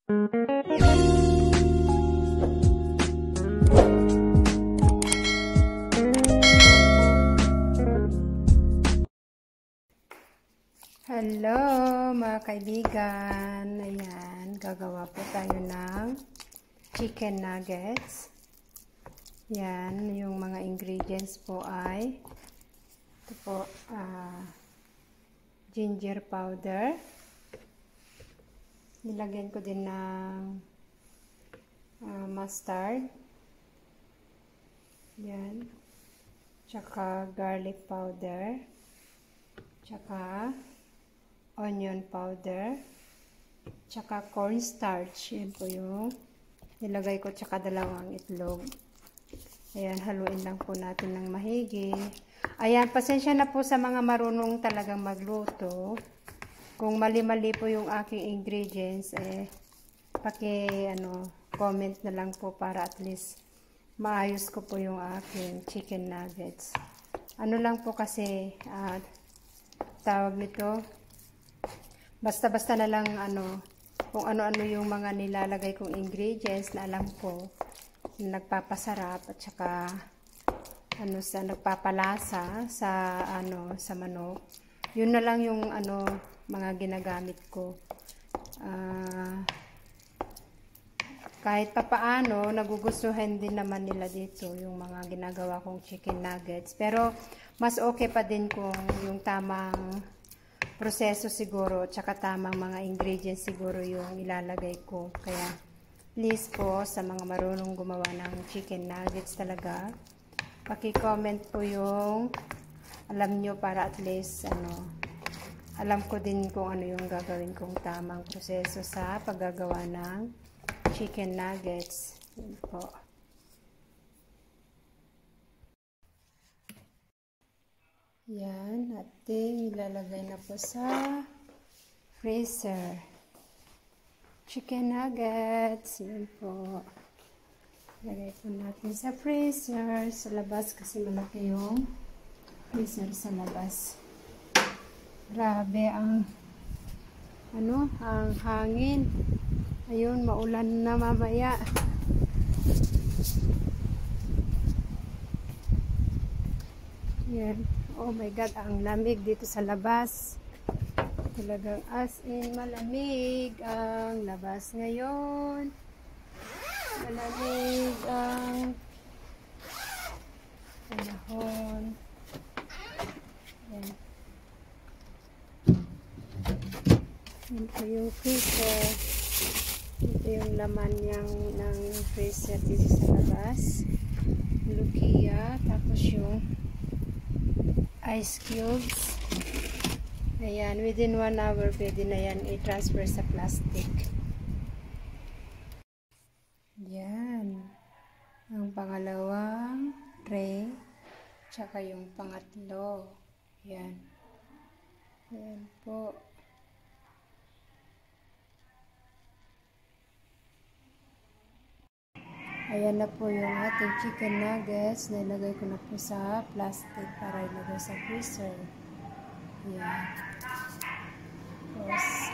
Hello mga kaibigan, ayan, gagawa po tayo ng chicken nuggets. Yan, yung mga ingredients po ay ito po, ginger powder. Nilagyan ko din ng mustard. Yan, tsaka garlic powder, tsaka onion powder, tsaka cornstarch. Yan po yung nilagay ko, tsaka dalawang itlog. Ayan, haluin lang po natin ng mahigi. Ayan, pasensya na po sa mga marunong talagang magluto. Kung mali-mali po yung aking ingredients, comment na lang po para at least maayos ko po yung aking chicken nuggets. Ano lang po kasi, tawag nito, basta-basta na lang kung ano-ano yung mga nilalagay kong ingredients na alam ko na nagpapasarap at saka nagpapalasa sa manok. Yun na lang yung mga ginagamit ko. Kahit papaano nagugustuhan din naman nila dito yung mga ginagawa kong chicken nuggets. Pero mas okay pa din kung yung tamang proseso siguro, tsaka tamang mga ingredients siguro yung ilalagay ko. Kaya please po sa mga marunong gumawa ng chicken nuggets talaga, paki-comment po yung alam nyo para at least alam ko din kung ano yung gagawin kong tamang proseso sa paggagawa ng chicken nuggets. Yan po. Yan, ating ilalagay na po sa freezer. Chicken nuggets. Yan po. Lagay po natin sa freezer. Sa labas kasi malaki yung freezer sa labas. Grabe ang ang hangin. Ayun, maulan na mamaya. Yan. Oh my God, ang lamig dito sa labas. Talagang as in malamig ang labas ngayon. Malamig ang panahon. Yan. Yan po yung freezer. Ito yung laman ng freezer dito sa labas. Lukia. Tapos yung ice cubes. Ayan, within 1 hour pwede na yan i-transfer sa plastic. Yan. Ang pangalawang tray. Tsaka yung pangatlo. Yan. Yan po. Ayan na po yung ating chicken nuggets. Nilagay ko na po sa plastic para ilagay sa freezer. Ayan. Tapos,